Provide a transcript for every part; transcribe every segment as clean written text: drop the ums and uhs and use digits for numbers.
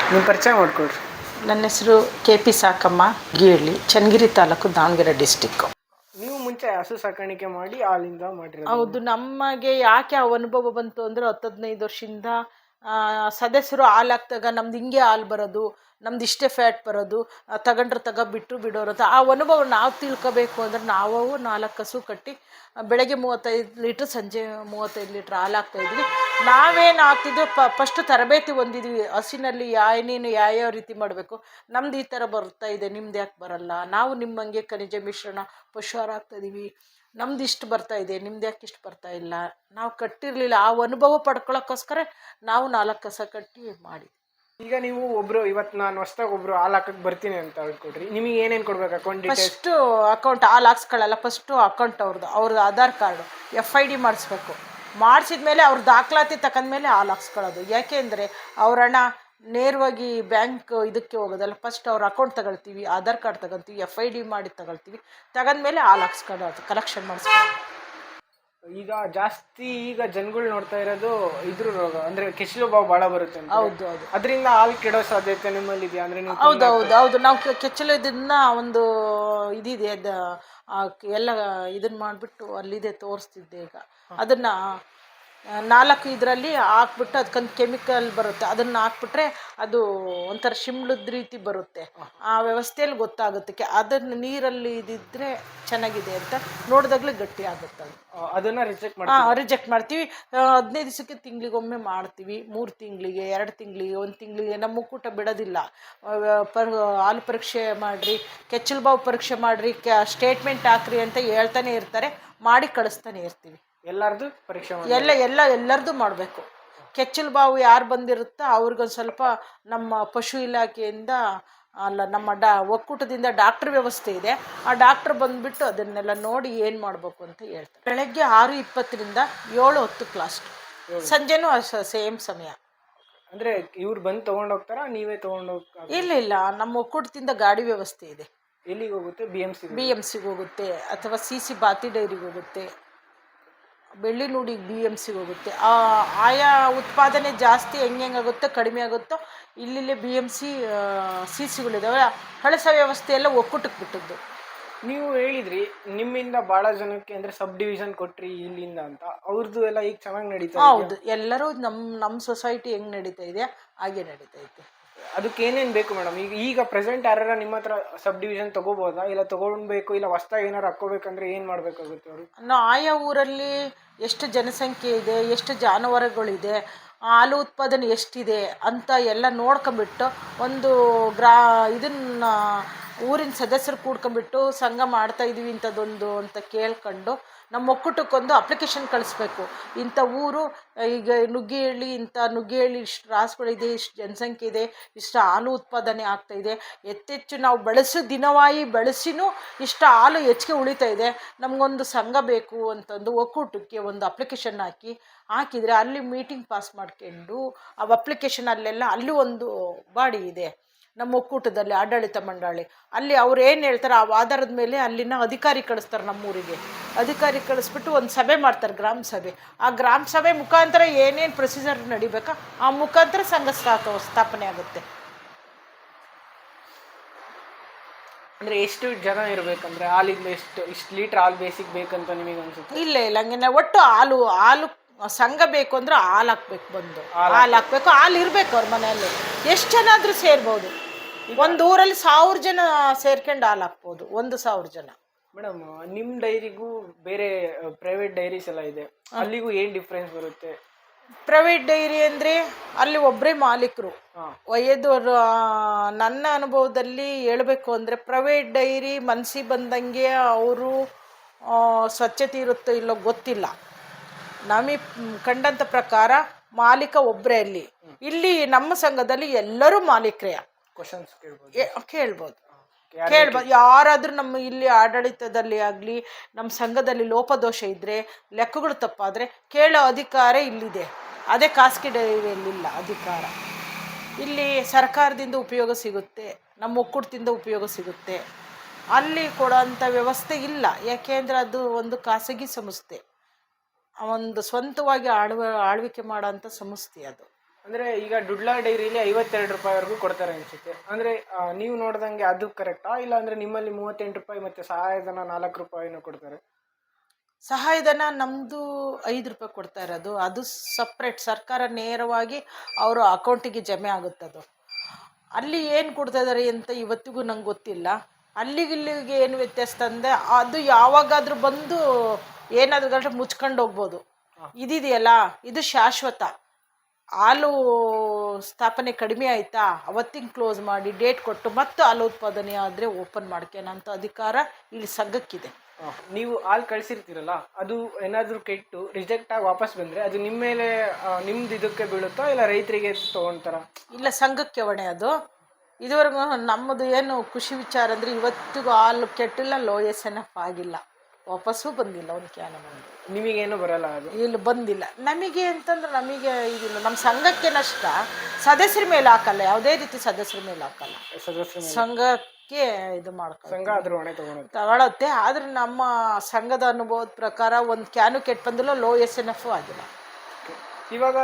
ನಿಮ್ಮ ಪರಿಚಯ ಮಾಡಿಕೊಡ್ರಿ. ನನ್ನ ಹೆಸರು KP ಸಾಕಮ್ಮ ಗೀಳಿ, ಚನ್ನಗಿರಿ ತಾಲೂಕು, ದಾವಣಗೆರೆ ಡಿಸ್ಟಿಕ್ಕು. ನೀವು ಮುಂಚೆ ಹಸು ಸಾಕಾಣಿಕೆ ಮಾಡಿ ಹಾಲಿಂದ ಮಾಡಿರೋದು? ಹೌದು. ನಮಗೆ ಯಾಕೆ ಆ ಅನುಭವ ಬಂತು ಅಂದರೆ 10-15 ವರ್ಷದಿಂದ ಸದಸ್ಯರು ಹಾಲು ಹಾಕ್ದಾಗ ನಮ್ದು ಹಿಂಗೆ ಹಾಲು ಬರೋದು, ನಮ್ದು ಇಷ್ಟೇ ಫ್ಯಾಟ್ ಬರೋದು, ತಗೊಂಡ್ರೆ ಬಿಟ್ಟು ಬಿಡೋರು ಅಂತ ಆ ಅನುಭವ ನಾವು ತಿಳ್ಕೋಬೇಕು ಅಂದರೆ ನಾವು 4 ಹಸು ಕಟ್ಟಿ ಬೆಳಗ್ಗೆ 35 ಲೀಟ್ರ್, ಸಂಜೆ 35 ಲೀಟ್ರ್ ಹಾಲು ಹಾಕ್ತಾಯಿದ್ವಿ. ನಾವೇನು ಹಾಕ್ತಿದ್ವಿ, ಫಸ್ಟ್ ತರಬೇತಿ ಹೊಂದಿದ್ವಿ ಹಸಿನಲ್ಲಿ ಏನೇನು ಯಾವ್ಯಾವ ರೀತಿ ಮಾಡಬೇಕು. ನಮ್ದು ಈ ಥರ ಬರ್ತಾ ಇದೆ, ನಿಮ್ದು ಯಾಕೆ ಬರಲ್ಲ, ನಾವು ನಿಮ್ಮಂಗೆ ಖನಿಜ ಮಿಶ್ರಣ ಪಶುಹಾರ ಹಾಕ್ತಾಯಿದ್ದೀವಿ, ನಮ್ದು ಇಷ್ಟು ಬರ್ತಾ ಇದೆ, ನಿಮ್ದು ಯಾಕೆ ಇಷ್ಟು ಬರ್ತಾ ಇಲ್ಲ, ನಾವು ಕಟ್ಟಿರಲಿಲ್ಲ. ಆ ಅನುಭವ ಪಡ್ಕೊಳ್ಳೋಕ್ಕೋಸ್ಕರ ನಾವು 4 ಕಸ ಕಟ್ಟಿ ಮಾಡಿದ್ವಿ. ಈಗ ನೀವು ಒಬ್ರು, ಇವತ್ತು ನಾನು ಹೊಸ್ದಾಗಿ ಒಬ್ರು ಹಾಲು ಹಾಕಕ್ಕೆ ಬರ್ತೀನಿ ಅಂತ ಹೇಳ್ಕೊಡ್ರಿ, ನಿಮಗೆ ಏನೇನು ಕೊಡ್ಬೇಕು? ಅಕೌಂಟ್ ಫಸ್ಟು ಅಕೌಂಟ್ ಹಾಲು ಹಾಕ್ಸ್ಕೊಳ್ಳಲ್ಲ, ಫಸ್ಟು ಅಕೌಂಟ್ ಅವ್ರದ್ದು ಆಧಾರ್ ಕಾರ್ಡು FID ಮಾಡಿಸ್ಬೇಕು. ಮಾಡಿಸಿದ್ಮೇಲೆ ಅವ್ರ ದಾಖಲಾತಿ ತಗೊಂಡ್ಮೇಲೆ ಹಾಲು ಹಾಕ್ಸ್ಕೊಳ್ಳೋದು. ಯಾಕೆ ಅಂದರೆ ಅವ್ರ ಹಣ ನೇರವಾಗಿ ಬ್ಯಾಂಕ್ ಇದಕ್ಕೆ ಹೋಗೋದಲ್ಲ, ಫಸ್ಟ್ ಅವ್ರ ಅಕೌಂಟ್ ತಗೊಳ್ತೀವಿ, ಆಧಾರ್ ಕಾರ್ಡ್ ತಗೊಳ್ತೀವಿ, FID ಮಾಡಿ ತಗೊಳ್ತೀವಿ, ತಗೊಂಡ್ಮೇಲೆ ಹಾಲು ಹಾಕ್ಸ್ಕೊಳ್ಳೋದು, ಕಲೆಕ್ಷನ್ ಮಾಡಿಸ್ಕೊಳ್ಳೋದು. ಈಗ ಜನಗಳು ನೋಡ್ತಾ ಇರೋದು ಇದ್ರ ರೋಗ ಅಂದ್ರೆ ಕೆಚ್ಚಲು ಬಾವು ಭಾಳ ಬರುತ್ತೆ ಅಂತ. ಹೌದು. ಅದರಿಂದ ಹಾಲು ಕೆಡೋ ಸಾಧ್ಯತೆ ನಿಮ್ಮಲ್ಲಿ ಇದೆಯಾ? ಅಂದ್ರೆ ಹೌದು. ನಾವು ಕೆಚ್ಚಲು ಇದನ್ನ ಒಂದು ಇದಿದೆ, ಅದು ಎಲ್ಲ ಇದನ್ನ ಮಾಡಿಬಿಟ್ಟು ಅಲ್ಲಿದೆ ತೋರಿಸ್ತಿದ್ದೆ. ಈಗ ಅದನ್ನ 4 ಇದರಲ್ಲಿ ಹಾಕ್ಬಿಟ್ಟು ಅದಕ್ಕೊಂದು ಕೆಮಿಕಲ್ ಬರುತ್ತೆ, ಅದನ್ನು ಹಾಕ್ಬಿಟ್ರೆ ಅದು ಒಂಥರ ಶಿಮ್ಲದ ರೀತಿ ಬರುತ್ತೆ. ಆ ವ್ಯವಸ್ಥೆಯಲ್ಲಿ ಗೊತ್ತಾಗುತ್ತೆ. ಅದನ್ನು ನೀರಲ್ಲಿ ಇದಿದ್ರೆ ಚೆನ್ನಾಗಿದೆ ಅಂತ ನೋಡಿದಾಗಲೇ ಗಟ್ಟಿ ಆಗುತ್ತೆ. ಅದನ್ನು ರಿಜೆಕ್ಟ್ ಮಾಡ್ತೀವಿ. 15 ದಿವಸಕ್ಕೆ ತಿಂಗಳಿಗೊಮ್ಮೆ ಮಾಡ್ತೀವಿ, 3 ತಿಂಗಳಿಗೆ, 2 ತಿಂಗಳಿಗೆ, 1 ತಿಂಗಳಿಗೆ. ನಮ್ಮ ಮುಕ್ಕೂಟ ಬಿಡೋದಿಲ್ಲ. ಹಾಲು ಪರೀಕ್ಷೆ ಮಾಡಿರಿ, ಕೆಚ್ಚಲು ಬಾವು ಪರೀಕ್ಷೆ ಮಾಡಿರಿ, ಸ್ಟೇಟ್ಮೆಂಟ್ ಹಾಕ್ರಿ ಅಂತ ಹೇಳ್ತಾನೆ ಇರ್ತಾರೆ, ಮಾಡಿ ಕಳಿಸ್ತಾನೆ ಇರ್ತೀವಿ. ಎಲ್ಲರದು ಪರೀಕ್ಷೆ ಎಲ್ಲರದು ಮಾಡಬೇಕು. ಕೆಚ್ಚಲು ಬಾವು ಯಾರು ಬಂದಿರುತ್ತೋ ಅವ್ರಿಗೊಂದು ಸ್ವಲ್ಪ ನಮ್ಮ ಪಶು ಇಲಾಖೆಯಿಂದ ನಮ್ಮ ಒಕ್ಕೂಟದಿಂದ ಡಾಕ್ಟ್ರ್ ವ್ಯವಸ್ಥೆ ಇದೆ. ಆ ಡಾಕ್ಟ್ರ್ ಬಂದುಬಿಟ್ಟು ಅದನ್ನೆಲ್ಲ ನೋಡಿ ಏನು ಮಾಡಬೇಕು ಅಂತ ಹೇಳ್ತಾರೆ. ಬೆಳಗ್ಗೆ 6:20ರಿಂದ 7:10 ಕ್ಲಾಸ್, ಸಂಜೆನೂ ಸೇಮ್ ಸಮಯ. ಅಂದರೆ ಇವ್ರು ಬಂದು ತೊಗೊಂಡೋಗ್ತಾರಾ, ನೀವೇ ತೊಗೊಂಡೋಗ? ಇಲ್ಲ, ನಮ್ಮ ಒಕ್ಕೂಟದಿಂದ ಗಾಡಿ ವ್ಯವಸ್ಥೆ ಇದೆ. ಎಲ್ಲಿಗೆ ಹೋಗುತ್ತೆ? BMCಗೆ ಹೋಗುತ್ತೆ, ಅಥವಾ CC ಬಾತಿ ಡೈರಿಗೆ ಹೋಗುತ್ತೆ, ಬೆಳ್ಳಿನೂಡಿಗೆ BMCಗೆ ಹೋಗುತ್ತೆ. ಆಯಾ ಉತ್ಪಾದನೆ ಜಾಸ್ತಿ ಹೆಂಗಾಗುತ್ತೋ ಕಡಿಮೆ ಆಗುತ್ತೋ ಇಲ್ಲಿ BMC CCಗಳಿದ್ದಾವೆ. ಹಳಸ ವ್ಯವಸ್ಥೆ ಎಲ್ಲ ಒಕ್ಕೂಟಕ್ಕೆ ಬಿಟ್ಟದ್ದು. ನೀವು ಹೇಳಿದ್ರಿ ನಿಮ್ಮಿಂದ ಭಾಳ ಜನಕ್ಕೆ ಅಂದರೆ ಸಬ್ ಡಿವಿಷನ್ ಕೊಟ್ರಿ ಇಲ್ಲಿಂದ ಅಂತ, ಅವ್ರದ್ದು ಎಲ್ಲ ಈಗ ಚೆನ್ನಾಗಿ ನಡೀತಾ ಇದೆ? ಹೌದು. ಎಲ್ಲರೂ ನಮ್ಮ ಸೊಸೈಟಿ ಹೆಂಗೆ ನಡೀತಾ ಇದೆ ಹಾಗೆ ನಡೀತಾ ಇದೆ. ಅದಕ್ಕೆ ಏನೇನು ಬೇಕು ಮೇಡಮ್? ಈಗ ಪ್ರೆಸೆಂಟ್ ಯಾರ ನಿಮ್ಮ ಹತ್ರ ಸಬ್ ಡಿವಿಷನ್ ತೊಗೋಬೋದಾ, ಇಲ್ಲ ತೊಗೊಳ್ಬೇಕು, ಇಲ್ಲ ಹೊಸ್ದಾಗಿ ಏನಾರು ಹಾಕ್ಕೋಬೇಕಂದ್ರೆ ಏನು ಮಾಡಬೇಕಾಗುತ್ತೆ ಅವರು? ಆಯಾ ಊರಲ್ಲಿ ಎಷ್ಟು ಜನಸಂಖ್ಯೆ ಇದೆ, ಎಷ್ಟು ಜಾನುವಾರುಗಳಿದೆ, ಹಾಲು ಉತ್ಪಾದನೆ ಎಷ್ಟಿದೆ ಅಂತ ಎಲ್ಲ ನೋಡ್ಕೊಂಬಿಟ್ಟು ಒಂದು ಇದನ್ನು ಊರಿನ ಸದಸ್ಯರು ಕೂಡ್ಕೊಂಬಿಟ್ಟು ಸಂಘ ಮಾಡ್ತಾಯಿದ್ದೀವಿ ಇಂಥದ್ದೊಂದು ಅಂತ ಕೇಳ್ಕೊಂಡು ನಮ್ಮ ಒಕ್ಕೂಟಕ್ಕೊಂದು ಅಪ್ಲಿಕೇಶನ್ ಕಳಿಸ್ಬೇಕು. ಇಂಥ ಊರು, ಈಗ ನುಗ್ಗೇಹಳ್ಳಿ, ನುಗ್ಗೇಹಳ್ಳಿ ಇಷ್ಟು ರಾಸುಗಳಿದೆ, ಇಷ್ಟು ಜನಸಂಖ್ಯೆ ಇದೆ, ಇಷ್ಟು ಹಾಲು ಉತ್ಪಾದನೆ ಆಗ್ತಾಯಿದೆ, ಹೆಚ್ಚೆಚ್ಚು ನಾವು ದಿನವಾಯಿ ಬೆಳೆಸಿನೂ ಇಷ್ಟು ಹಾಲು ಹೆಚ್ಚಿಗೆ ಉಳಿತಾ ಇದೆ, ನಮಗೊಂದು ಸಂಘ ಬೇಕು ಅಂತಂದು ಒಕ್ಕೂಟಕ್ಕೆ ಒಂದು ಅಪ್ಲಿಕೇಶನ್ ಹಾಕಿದರೆ ಅಲ್ಲಿ ಮೀಟಿಂಗ್ ಪಾಸ್ ಮಾಡ್ಕೊಂಡು ಆ ಅಪ್ಲಿಕೇಶನ್ ಅಲ್ಲಿ ಒಂದು ಬಾಡಿ ಇದೆ ನಮ್ಮ ಒಕ್ಕೂಟದಲ್ಲಿ, ಆಡಳಿತ ಮಂಡಳಿ. ಅಲ್ಲಿ ಅವ್ರು ಏನು ಹೇಳ್ತಾರೆ ಆ ಆಧಾರದ ಮೇಲೆ ಅಲ್ಲಿನ ಅಧಿಕಾರಿ ಕಳಿಸ್ತಾರೆ ನಮ್ಮೂರಿಗೆ. ಅಧಿಕಾರಿ ಕಳಿಸ್ಬಿಟ್ಟು ಒಂದು ಸಭೆ ಮಾಡ್ತಾರೆ, ಗ್ರಾಮ ಸಭೆ. ಆ ಗ್ರಾಮ ಸಭೆ ಮುಖಾಂತರ ಏನೇನು ಪ್ರೊಸೀಜರ್ ನಡಿಬೇಕಾ ಆ ಮುಖಾಂತರ ಸಂಘ ಸ್ಥಾಪನೆ ಆಗುತ್ತೆ. ಅಂದರೆ ಎಷ್ಟು ಜನ ಇರಬೇಕಂದ್ರೆ ಹಾಲಿಂದ ಇಷ್ಟು ಲೀಟ್ರ್ ಹಾಲು ಬೇಸಿಕ್ ಬೇಕಂತ ನಿಮಗೆ ಅನ್ಸುತ್ತೆ? ಇಲ್ಲ ಹಂಗೆ ಒಟ್ಟು ಹಾಲು ಸಂಘ ಬೇಕು ಅಂದ್ರೆ ಹಾಲು ಹಾಕ್ಬೇಕು, ಹಾಲು ಹಾಕ್ಬೇಕು, ಹಾಲು ಇರಬೇಕು ಅವ್ರ ಮನೆಯಲ್ಲಿ. ಎಷ್ಟು ಜನ ಆದರೂ ಸೇರ್ಬೋದು. ಒಂದು ಊರಲ್ಲಿ 1000 ಜನ ಸೇರ್ಕೊಂಡು ಹಾಲು ಹಾಕ್ಬೋದು, 1,000 ಜನ. ಮೇಡಮ್, ನಿಮ್ಮ ಡೈರಿಗೂ ಬೇರೆ ಪ್ರೈವೇಟ್ ಡೈರೀಸ್ ಎಲ್ಲ ಇದೆ, ಅಲ್ಲಿಗೂ ಏನು ಡಿಫ್ರೆನ್ಸ್ ಬರುತ್ತೆ? ಪ್ರೈವೇಟ್ ಡೈರಿ ಅಂದರೆ ಅಲ್ಲಿ ಒಬ್ಬರೇ ಮಾಲೀಕರು, ಒಯ್ಯೋದವರು. ನನ್ನ ಅನುಭವದಲ್ಲಿ ಹೇಳಬೇಕು ಅಂದರೆ ಪ್ರೈವೇಟ್ ಡೈರಿ ಮನಸ್ಸಿಗೆ ಬಂದಂಗೆ ಅವರು ಸ್ವಚ್ಛತೆ ಇರುತ್ತೋ ಇಲ್ಲೋ ಗೊತ್ತಿಲ್ಲ. ನಮಗೆ ಕಂಡಂಥ ಪ್ರಕಾರ ಮಾಲೀಕ ಒಬ್ಬರೇ. ಇಲ್ಲಿ ನಮ್ಮ ಸಂಘದಲ್ಲಿ ಎಲ್ಲರೂ ಮಾಲೀಕರೇ. ಕ್ವಶನ್ಸ್ ಕೇಳ್ಬೋದು. ಯಾರಾದರೂ ನಮ್ಮ ಇಲ್ಲಿ ಆಡಳಿತದಲ್ಲಿ ಆಗಲಿ ನಮ್ಮ ಸಂಘದಲ್ಲಿ ಲೋಪದೋಷ ಇದ್ದರೆ, ಲೆಕ್ಕಗಳು ತಪ್ಪಾದರೆ ಕೇಳೋ ಅಧಿಕಾರ ಇಲ್ಲಿದೆ. ಅದೇ ಖಾಸಗಿ ಡೈರಿಯಲ್ಲಿಲ್ಲ ಅಧಿಕಾರ. ಇಲ್ಲಿ ಸರ್ಕಾರದಿಂದ ಉಪಯೋಗ ಸಿಗುತ್ತೆ, ನಮ್ಮ ಒಕ್ಕೂಟದಿಂದ ಉಪಯೋಗ ಸಿಗುತ್ತೆ. ಅಲ್ಲಿ ಕೊಡೋಂಥ ವ್ಯವಸ್ಥೆ ಇಲ್ಲ. ಯಾಕೆಂದರೆ ಅದು ಒಂದು ಖಾಸಗಿ ಸಂಸ್ಥೆ, ಒಂದು ಸ್ವಂತವಾಗಿ ಆಳ್ವಿಕೆ ಮಾಡೋಂಥ ಸಂಸ್ಥೆ ಅದು. ಅಂದ್ರೆ ಈಗ ದುಡ್ಲಾ ಡೈರಿಲಿ 52 ರೂಪಾಯಿವರೆಗೂ ಕೊಡ್ತಾರೆ ಅನ್ಸುತ್ತೆ. ಅಂದ್ರೆ ನೀವು ನೋಡ್ದಂಗೆ ಅದು ಕರೆಕ್ಟಾ, ಇಲ್ಲ ಅಂದ್ರೆ ನಿಮ್ಮಲ್ಲಿ 38 ರೂಪಾಯಿ ಮತ್ತೆ ಸಹಾಯಧನ 4 ರೂಪಾಯಿನೂ ಕೊಡ್ತಾರೆ? ಸಹಾಯಧನ ನಮ್ಮದು 5 ರೂಪಾಯಿ ಕೊಡ್ತಾ ಇರೋದು, ಅದು ಸಪ್ರೇಟ್ ಸರ್ಕಾರ ನೇರವಾಗಿ ಅವರ ಅಕೌಂಟಿಗೆ ಜಮೆ ಆಗುತ್ತದು. ಅಲ್ಲಿ ಏನು ಕೊಡ್ತಾ ಇದ್ದಾರೆ ಅಂತ ಇವತ್ತಿಗೂ ನಂಗೆ ಗೊತ್ತಿಲ್ಲ. ಅಲ್ಲಿಗಿಲ್ಲಿಗೆ ಏನು ವ್ಯತ್ಯಾಸ ತಂದೆ ಅದು ಯಾವಾಗಾದ್ರೂ ಬಂದು ಏನಾದ್ರೂ ಗಂಟೆ ಮುಚ್ಕೊಂಡು ಹೋಗ್ಬೋದು. ಇದಿದೆಯಲ್ಲ ಇದು ಶಾಶ್ವತ. ಹಾಲು ಸ್ಥಾಪನೆ ಕಡಿಮೆ ಆಯಿತಾ ಅವತ್ತಿಗೆ ಕ್ಲೋಸ್ ಮಾಡಿ ಡೇಟ್ ಕೊಟ್ಟು ಮತ್ತೆ ಹಾಲು ಉತ್ಪಾದನೆ ಆದರೆ ಓಪನ್ ಮಾಡ್ಕೊಳ್ಳೋಂಥ ಅಧಿಕಾರ ಇಲ್ಲಿ ಸಂಘಕ್ಕಿದೆ. ನೀವು ಹಾಲು ಕಳಿಸಿರ್ತೀರಲ್ಲ, ಅದು ಏನಾದರೂ ಕೆಟ್ಟು ರಿಜೆಕ್ಟ್ ಆಗಿ ವಾಪಸ್ ಬಂದರೆ ಅದು ನಿಮ್ಮ ಮೇಲೆ ನಿಮ್ದು ಇದಕ್ಕೆ ಬೀಳುತ್ತಾ, ಇಲ್ಲ ರೈತರಿಗೆ ತೊಗೊಳ್ತಾರ? ಇಲ್ಲ, ಸಂಘಕ್ಕೆ ಹೊಣೆ ಅದು. ಇದುವರೆಗೂ ನಮ್ಮದು ಏನು ಖುಷಿ ವಿಚಾರ ಅಂದರೆ ಇವತ್ತಿಗೂ ಹಾಲು ಕೆಟ್ಟಿಲ್ಲ, ಲೋ SNF ಆಗಿಲ್ಲ, ವಾಪಸ್ಸು ಬಂದಿಲ್ಲ ಒಂದು ಕ್ಯಾನ್ ಬಂದು. ನಿಮಗೇನು ಬರಲ್ಲ ಅದು? ಇಲ್ಲಿ ಬಂದಿಲ್ಲ ನಮಗೆ ಅಂತಂದ್ರೆ ನಮಗೆ ಇದಿಲ್ಲ. ನಮ್ಮ ಸಂಘಕ್ಕೆ ನಷ್ಟ, ಸದಸ್ಯರ ಮೇಲೆ ಹಾಕಲ್ಲ, ಯಾವುದೇ ರೀತಿ ಸದಸ್ಯರ ಮೇಲೆ ಹಾಕಲ್ಲ. ಸದಸ್ಯರ ಸಂಘಕ್ಕೆ ಇದು ಮಾಡ್ಕೊಂಡು ಸಂಘ ಅದ್ರ ಹೊಣೆ ತಗೊಳುತ್ತೆ. ಆದರೆ ನಮ್ಮ ಸಂಘದ ಅನುಭವದ ಪ್ರಕಾರ ಒಂದು ಕ್ಯಾನು ಕೆಟ್ಟು ಬಂದಿಲ್ಲ, ಲೋ SNF ಆಗಿಲ್ಲ. ಇವಾಗ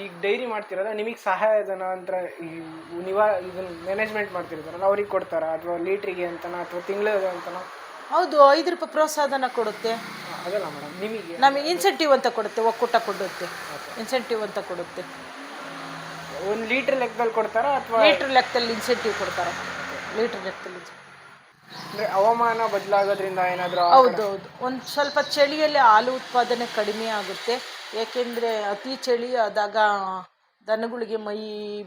ಈಗ ಡೈರಿ ಮಾಡ್ತಿರೋದ, ನಿಮಗೆ ಸಹಾಯಧನ ಅಂತ ಇದನ್ನ ಮ್ಯಾನೇಜ್ಮೆಂಟ್ ಮಾಡ್ತಿರ್ತಾರಲ್ಲ, ಅವ್ರಿಗೆ ಕೊಡ್ತಾರಾ, ಅಥವಾ ಲೀಟ್ರಿಗೆ ಅಂತನಾ, ಅಥವಾ ತಿಂಗಳಿಗೆ ಅಂತನಾ? ಹೌದು, 5 ರೂಪಾಯಿ ಪ್ರೋತ್ಸಾಹನ ಕೊಡುತ್ತೆ. ಅದಲ್ಲ ಮೇಡಮ್, ನಮಗೆ ಇನ್ಸೆಂಟಿವ್ ಅಂತ ಕೊಡುತ್ತೆ, ಒಕ್ಕೂಟ ಕೊಡುತ್ತೆ, ಇನ್ಸೆಂಟಿವ್ ಅಂತ ಕೊಡುತ್ತೆ. 1 ಲೀಟ್ರ್ ಲೆಕ್ಕದಲ್ಲಿ ಕೊಡ್ತಾರಾ, ಅಥವಾ ಲೀಟ್ರ್ ಲೆಕ್ಕದಲ್ಲಿ ಇನ್ಸೆಂಟಿವ್ ಕೊಡ್ತಾರೆ? ಲೀಟ್ರ್ ಲೆಕ್ಕದಲ್ಲಿ. ಅಂದರೆ ಹವಾಮಾನ ಬದಲಾಗೋದ್ರಿಂದ ಏನಾದರೂ? ಹೌದೌದು, ಒಂದು ಸ್ವಲ್ಪ ಚಳಿಯಲ್ಲಿ ಹಾಲು ಉತ್ಪಾದನೆ ಕಡಿಮೆ ಆಗುತ್ತೆ. ಏಕೆಂದರೆ ಅತಿ ಚಳಿ ಆದಾಗ ದನಗಳಿಗೆ ಮೈ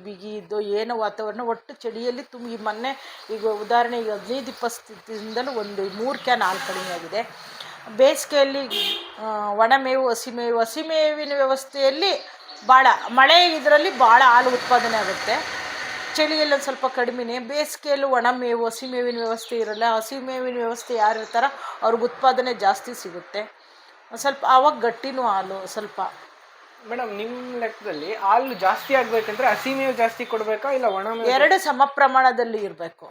ಬಿಗಿ ಇದ್ದು ಏನೋ ವಾತಾವರಣ ಒಟ್ಟು ಚಳಿಯಲ್ಲಿ ತುಂಬಿ ಮೊನ್ನೆ ಈಗ ಉದಾಹರಣೆಗೆ 15-20 ದಿನದಲ್ಲೂ ಒಂದು 3 ಕ್ಯಾನ್ ಹಾಲು ಕಡಿಮೆ ಆಗಿದೆ. ಬೇಸಿಗೆಯಲ್ಲಿ ಒಣಮೇವು, ಹಸಿಮೇವಿನ ವ್ಯವಸ್ಥೆಯಲ್ಲಿ ಭಾಳ ಮಳೆ ಇದರಲ್ಲಿ ಭಾಳ ಹಾಲು ಉತ್ಪಾದನೆ ಆಗುತ್ತೆ. ಚಳಿಯಲ್ಲಿ ಒಂದು ಸ್ವಲ್ಪ ಕಡಿಮೆನೇ. ಬೇಸಿಗೆಯಲ್ಲಿ ಒಣಮೇವು, ಹಸಿಮೇವಿನ ವ್ಯವಸ್ಥೆ ಇರಲ್ಲ. ಹಸಿಮೇವಿನ ವ್ಯವಸ್ಥೆ ಯಾರು ಇರ್ತಾರೋ ಅವ್ರಿಗೆ ಉತ್ಪಾದನೆ ಜಾಸ್ತಿ ಸಿಗುತ್ತೆ. ಸ್ವಲ್ಪ ಆವಾಗ ಗಟ್ಟಿನೂ ಹಾಲು ಸ್ವಲ್ಪ. ಮೇಡಮ್, ನಿಮ್ಮ ಲೆಕ್ಕದಲ್ಲಿ ಹಾಲು ಜಾಸ್ತಿ ಆಗಬೇಕಂದ್ರೆ ಹಸಿಮೇವು ಜಾಸ್ತಿ ಕೊಡಬೇಕಾ, ಇಲ್ಲ ಒಣಮೇವು? ಎರಡು ಸಮ ಪ್ರಮಾಣದಲ್ಲಿ ಇರಬೇಕು.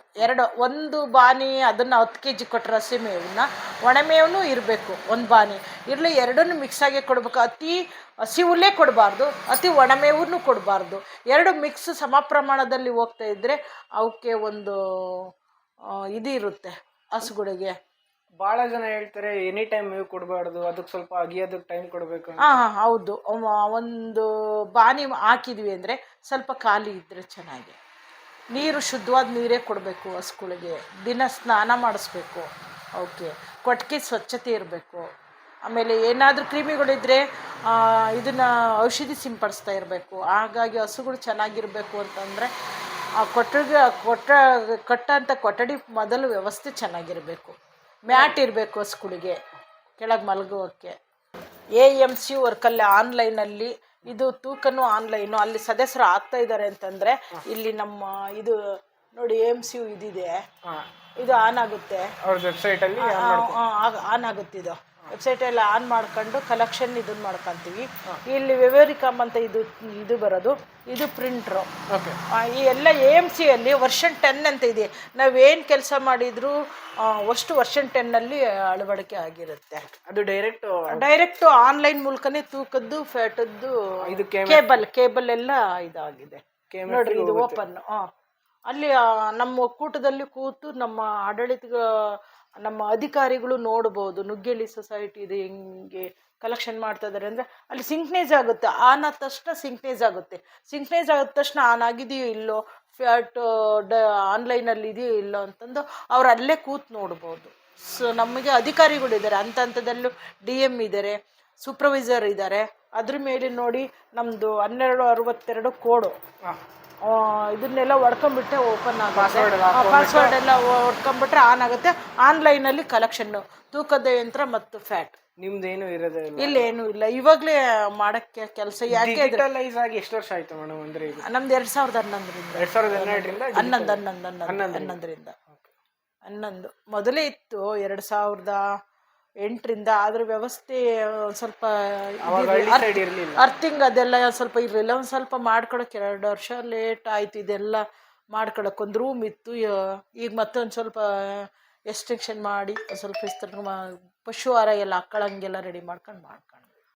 ಒಂದು ಬಾನಿ ಅದನ್ನು 10 kg ಕೊಟ್ಟರೆ ಹಸಿಮೇವನ್ನ, ಒಣಮೇವೂ ಇರಬೇಕು 1 ಬಾನಿ ಇರಲಿ. ಎರಡನ್ನೂ ಮಿಕ್ಸಾಗೆ ಕೊಡಬೇಕು. ಅತಿ ಹಸಿ ಹುಲ್ಲೇ ಕೊಡಬಾರ್ದು, ಅತಿ ಒಣಮೇವೂ ಕೊಡಬಾರ್ದು. ಎರಡು ಮಿಕ್ಸ್ ಸಮ ಪ್ರಮಾಣದಲ್ಲಿ ಹೋಗ್ತಾ ಇದ್ದರೆ ಅವಕ್ಕೆ ಒಂದು ಇದು ಇರುತ್ತೆ ಹಸುಗಳಿಗೆ. ಭಾಳ ಜನ ಹೇಳ್ತಾರೆ ಎನಿ ಟೈಮ್ ಮೇವು ಕೊಡಬಾರ್ದು, ಅದಕ್ಕೆ ಸ್ವಲ್ಪ ಅಗಿಯೋದಕ್ಕೆ ಟೈಮ್ ಕೊಡಬೇಕು. ಹೌದು, ಒಂದು ಬಾನಿ ಹಾಕಿದ್ವಿ ಅಂದರೆ ಸ್ವಲ್ಪ ಖಾಲಿ ಇದ್ದರೆ ಚೆನ್ನಾಗಿ. ನೀರು ಶುದ್ಧವಾದ ನೀರೇ ಕೊಡಬೇಕು ಹಸುಗಳಿಗೆ. ದಿನ ಸ್ನಾನ ಮಾಡಿಸ್ಬೇಕು ಅವಕ್ಕೆ. ಕೊಟ್ಟಿಗೆ ಸ್ವಚ್ಛತೆ ಇರಬೇಕು. ಆಮೇಲೆ ಏನಾದರೂ ಕ್ರಿಮಿಗಳಿದ್ದರೆ ಇದನ್ನು ಔಷಧಿ ಸಿಂಪಡಿಸ್ತಾ ಇರಬೇಕು. ಹಾಗಾಗಿ ಹಸುಗಳು ಚೆನ್ನಾಗಿರಬೇಕು ಅಂತಂದರೆ ಆ ಕಟ್ಟಂಥ ಕೊಠಡಿ ಮೊದಲು ವ್ಯವಸ್ಥೆ ಚೆನ್ನಾಗಿರಬೇಕು. ಮ್ಯಾಟ್ ಇರಬೇಕು ಹಸುಗಳಿಗೆ ಕೆಳಗೆ ಮಲಗುವಕ್ಕೆ. AMC ವರ್ಕಲ್ಲಿ ಆನ್ಲೈನಲ್ಲಿ ಇದು ತೂಕನೂ ಆನ್ಲೈನು ಅಲ್ಲಿ ಸದಸ್ಯರು ಆಗ್ತಾ ಇದ್ದಾರೆ ಅಂತಂದರೆ ಇಲ್ಲಿ ನಮ್ಮ ಇದು ನೋಡಿ AMC ಇದಿದೆ, ಇದು ಆನ್ ಆಗುತ್ತೆ. ಅವ್ರ ವೆಬ್ಸೈಟಲ್ಲಿ ಆನ್ ಆಗುತ್ತೆ. ಇದು ವೆಬ್ಸೈಟಲ್ಲಿ ಆನ್ ಮಾಡ್ಕೊಂಡು ಕಲೆಕ್ಷನ್ ಇದನ್ನು ಮಾಡ್ಕೊತೀವಿ. ಇಲ್ಲಿ ವೆವೆರಿಕಮ್ ಅಂತ ಇದು ಬರೋದು, ಇದು ಪ್ರಿಂಟ್ರು. ಈ ಎಲ್ಲ AMCಯಲ್ಲಿ ವರ್ಷನ್ 10 ಅಂತ ಇದೆ. ನಾವೇನು ಕೆಲಸ ಮಾಡಿದರೂ ಅಷ್ಟು ವರ್ಷನ್ 10ನಲ್ಲಿ ಅಳವಡಿಕೆ ಆಗಿರುತ್ತೆ. ಅದು ಡೈರೆಕ್ಟು ಆನ್ಲೈನ್ ಮೂಲಕನೇ ತೂಕದ್ದು ಫ್ಯಾಟದ್ದು ಇದು ಕೇಬಲ್ ಎಲ್ಲ ಇದಾಗಿದೆ ನೋಡ್ರಿ. ಇದು ಓಪನ್. ಅಲ್ಲಿ ನಮ್ಮ ಒಕ್ಕೂಟದಲ್ಲಿ ಕೂತು ನಮ್ಮ ಅಧಿಕಾರಿಗಳು ನೋಡ್ಬೋದು. ನುಗ್ಗೇಲಿ ಸೊಸೈಟಿ ಇದು ಹೆಂಗೆ ಕಲೆಕ್ಷನ್ ಮಾಡ್ತಾ ಇದ್ದಾರೆ ಅಂದರೆ ಅಲ್ಲಿ ಸಿಂಕ್ನೇಜ್ ಆಗುತ್ತೆ. ಆನ್ ಆದ ತಕ್ಷಣ ಸಿಂಕ್ನೇಜ್ ಆಗುತ್ತೆ. ಸಿಂಕ್ನೇಜ್ ಆದ ತಕ್ಷಣ ಆನ್ ಆಗಿದೆಯೋ ಇಲ್ಲೋ, ಫ್ಯಾಟ್ ಆನ್ಲೈನಲ್ಲಿ ಇದೆಯೋ ಇಲ್ಲೋ ಅಂತಂದು ಅವ್ರು ಅಲ್ಲೇ ಕೂತು ನೋಡ್ಬೋದು. ಸೊ ನಮಗೆ ಅಧಿಕಾರಿಗಳಿದ್ದಾರೆ, ಹಂತದಲ್ಲೂ DM ಇದ್ದಾರೆ, ಸೂಪರ್ವೈಸರ್ ಇದ್ದಾರೆ. ಅದ್ರ ಮೇಲೆ ನೋಡಿ ನಮ್ಮದು 1262 ಕೋಡು ಇದನ್ನೆಲ್ಲ ಹೊಡ್ಕೊಂಡ್ಬಿಟ್ಟೆ ಓಪನ್ ಆಗುತ್ತೆ. ಪಾಸ್ವರ್ಡ್ ಎಲ್ಲ ಹೊಡ್ಕೊಂಡ್ಬಿಟ್ರೆ ಆನ್ ಆಗುತ್ತೆ. ಆನ್ಲೈನಲ್ಲಿ ಕಲೆಕ್ಷನ್ನು, ತೂಕದ ಯಂತ್ರ ಮತ್ತು ಫ್ಯಾಟ್. ನಿಮ್ದೇನು ಇರೋದೇ ಇಲ್ಲೇನು ಇಲ್ಲ. ಇವಾಗಲೇ ಮಾಡೋಕ್ಕೆ ಕೆಲಸ. ಯಾಕೆ ಡಿಜಿಟಲೈಸ್ ಆಗಿ ಎಷ್ಟು ವರ್ಷ ಆಯ್ತು ಮೇಡಮ್? ಅಂದರೆ ನಮ್ದು 2011ರಿಂದ 11 ಮೊದಲೇ ಇತ್ತು 2008ರಿಂದ. ಅದ್ರ ವ್ಯವಸ್ಥೆ ಸ್ವಲ್ಪ ಅರ್ಥಿಂಗ್ ಅದೆಲ್ಲ ಸ್ವಲ್ಪ ಇರಲಿಲ್ಲ. ಒಂದು ಸ್ವಲ್ಪ ಮಾಡ್ಕೊಳಕ್ಕೆ 2 ವರ್ಷ ಲೇಟ್ ಆಯ್ತು. ಇದೆಲ್ಲ ಮಾಡ್ಕೊಳಕ್ಕೆ ಒಂದು ರೂಮ್ ಇತ್ತು. ಈಗ ಮತ್ತೊಂದು ಸ್ವಲ್ಪ ಎಕ್ಸ್ಟೆನ್ಷನ್ ಮಾಡಿ ಸ್ವಲ್ಪ ಪಶು ಆಹಾರ ಎಲ್ಲ ಹಾಕೊಳ್ಳಂಗೆಲ್ಲ ರೆಡಿ ಮಾಡ್ಕೊಂಡು